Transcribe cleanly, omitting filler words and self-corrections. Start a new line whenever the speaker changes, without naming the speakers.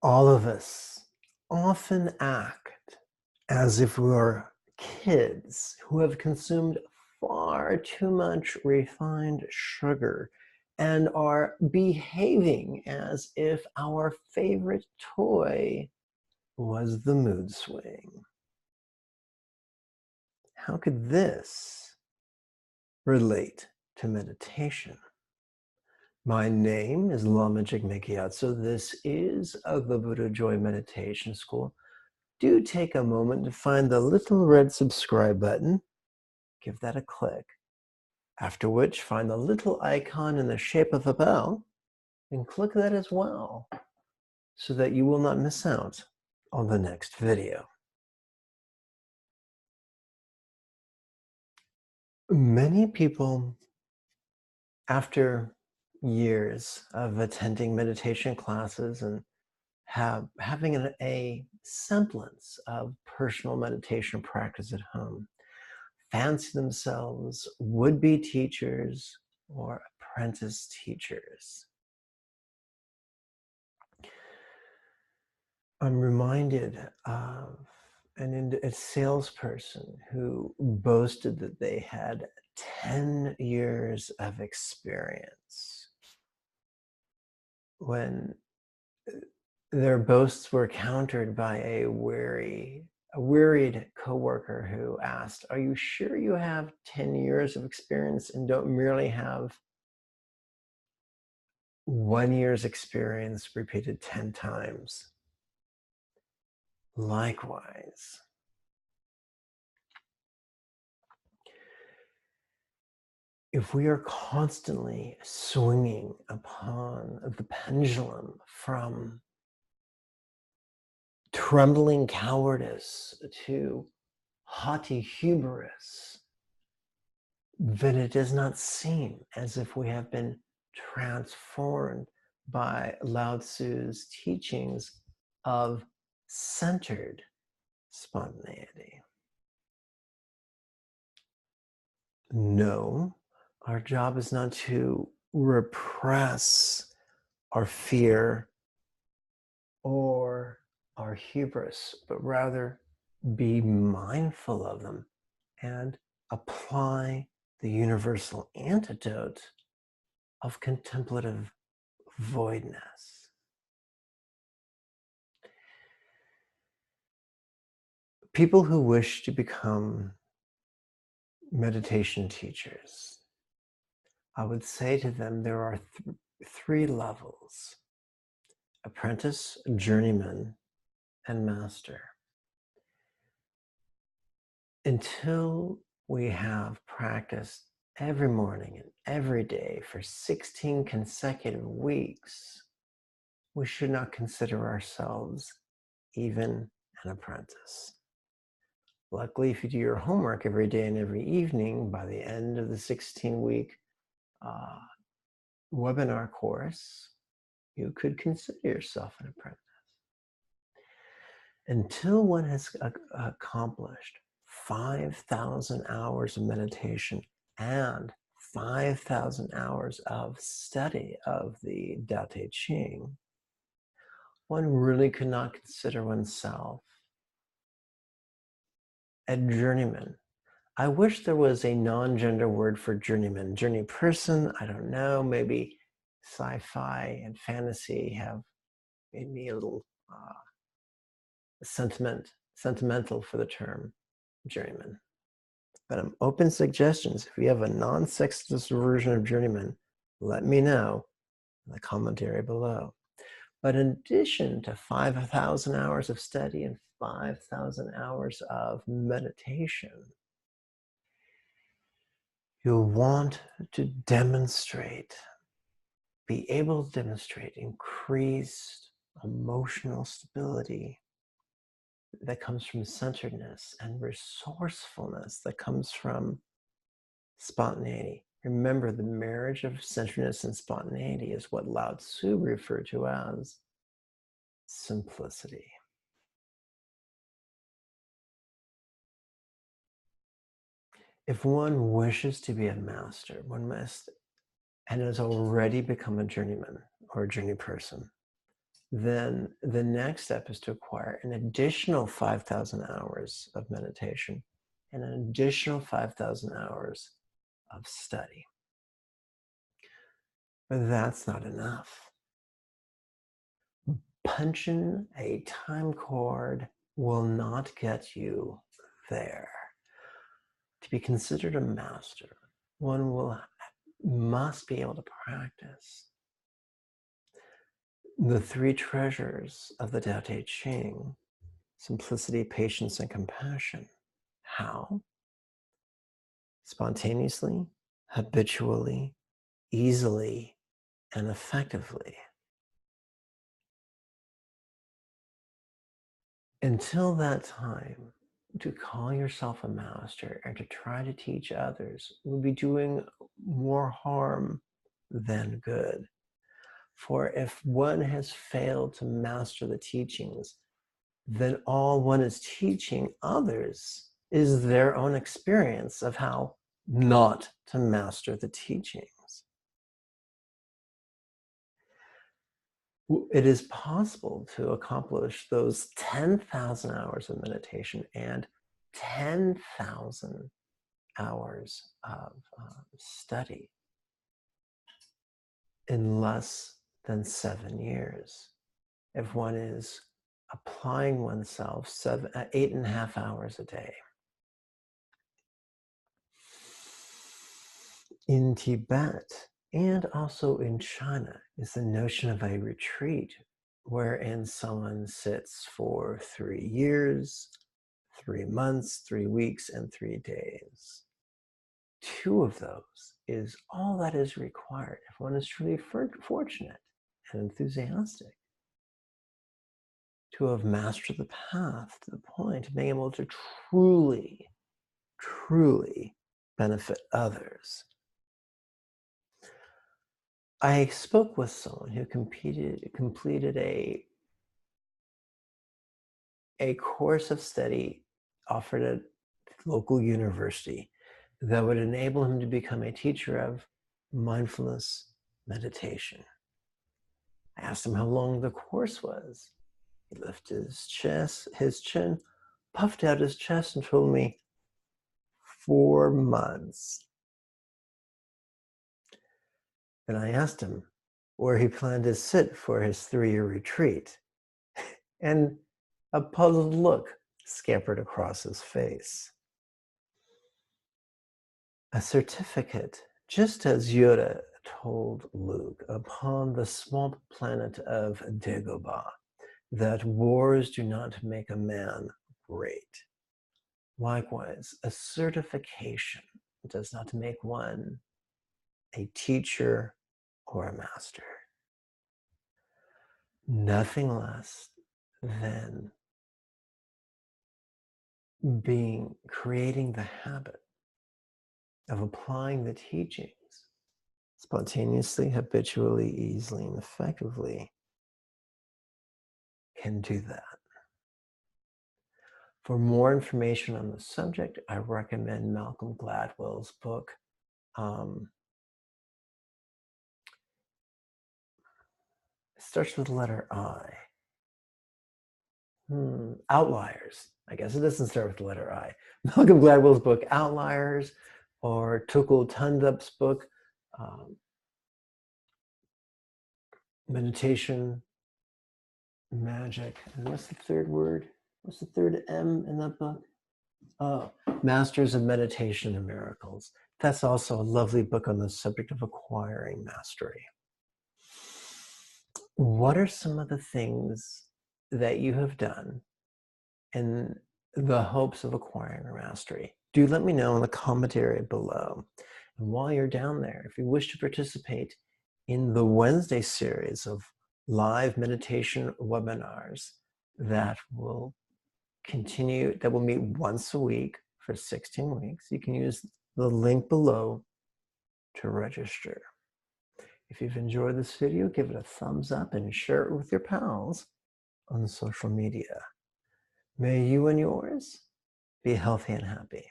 All of us often act as if we are kids who have consumed far too much refined sugar and are behaving as if our favorite toy was the mood swing. How could this relate to meditation? My name is Lama Jigme Gyatso. This is the Buddha Joy Meditation School. Do take a moment to find the little red subscribe button. Give that a click. After which, find the little icon in the shape of a bell and click that as well so that you will not miss out on the next video. Many people, after years of attending meditation classes and having a semblance of personal meditation practice at home, fancy themselves would-be teachers or apprentice teachers. I'm reminded of a salesperson who boasted that they had 10 years of experience. When their boasts were countered by a wearied coworker who asked, "Are you sure you have 10 years of experience and don't merely have 1 year's experience repeated 10 times?" Likewise, if we are constantly swinging upon the pendulum from trembling cowardice to haughty hubris, then it does not seem as if we have been transformed by Lao Tzu's teachings of centered spontaneity. No, our job is not to repress our fear or our hubris, but rather be mindful of them and apply the universal antidote of contemplative voidness. People who wish to become meditation teachers, I would say to them there are three levels: apprentice, journeyman, and master. Until we have practiced every morning and every day for 16 consecutive weeks, we should not consider ourselves even an apprentice. Luckily, if you do your homework every day and every evening, by the end of the 16-week webinar course, you could consider yourself an apprentice. Until one has accomplished 5,000 hours of meditation and 5,000 hours of study of the Tao Te Ching, one really could not consider oneself a journeyman. I wish there was a non-gender word for journeyman. Journey person, I don't know, maybe sci-fi and fantasy have made me a little sentimental for the term journeyman. But I'm open to suggestions. If you have a non-sexist version of journeyman, let me know in the commentary below. But in addition to 5,000 hours of study and 5,000 hours of meditation, you'll want to demonstrate, be able to demonstrate increased emotional stability that comes from centeredness and resourcefulness that comes from spontaneity. Remember, the marriage of centeredness and spontaneity is what Lao Tzu referred to as simplicity. If one wishes to be a master, one must, and has already become a journeyman or a journey person, then the next step is to acquire an additional 5,000 hours of meditation and an additional 5,000 hours of study. But that's not enough. Punching a time cord will not get you there. To be considered a master, one must be able to practice the three treasures of the Tao Te Ching: simplicity, patience, and compassion. How? Spontaneously, habitually, easily, and effectively. Until that time, to call yourself a master and to try to teach others would be doing more harm than good. For if one has failed to master the teachings, then all one is teaching others is their own experience of how not to master the teachings. It is possible to accomplish those 10,000 hours of meditation and 10,000 hours of study in less than 7 years. If one is applying oneself 8.5 hours a day. In Tibet and also in China is the notion of a retreat wherein someone sits for 3 years, 3 months, 3 weeks, and 3 days. 2 of those is all that is required if one is truly fortunate and enthusiastic to have mastered the path to the point of being able to truly, truly benefit others. I spoke with someone who completed a course of study offered at local university that would enable him to become a teacher of mindfulness meditation. I asked him how long the course was. He lifted his chin, puffed out his chest, and told me 4 months. And I asked him where he planned to sit for his 3-year retreat. And a puzzled look scampered across his face. A certificate, just as Yoda told Luke upon the swamp planet of Dagobah, that wars do not make a man great. Likewise, a certification does not make one a teacher or a master. Nothing less than creating the habit of applying the teachings spontaneously, habitually, easily, and effectively can do that. For more information on the subject, I recommend Malcolm Gladwell's book, it starts with the letter I. Outliers. I guess it doesn't start with the letter I. Malcolm Gladwell's book, Outliers, or Tukul Tundup's book, Meditation, Magic. And what's the third word? What's the third M in that book? Oh, Masters of Meditation and Miracles. That's also a lovely book on the subject of acquiring mastery. What are some of the things that you have done in the hopes of acquiring mastery? Do let me know in the comment area below. And while you're down there, if you wish to participate in the Wednesday series of live meditation webinars that will continue, that will meet once a week for 16 weeks, you can use the link below to register. If you've enjoyed this video, give it a thumbs up and share it with your pals on social media. May you and yours be healthy and happy.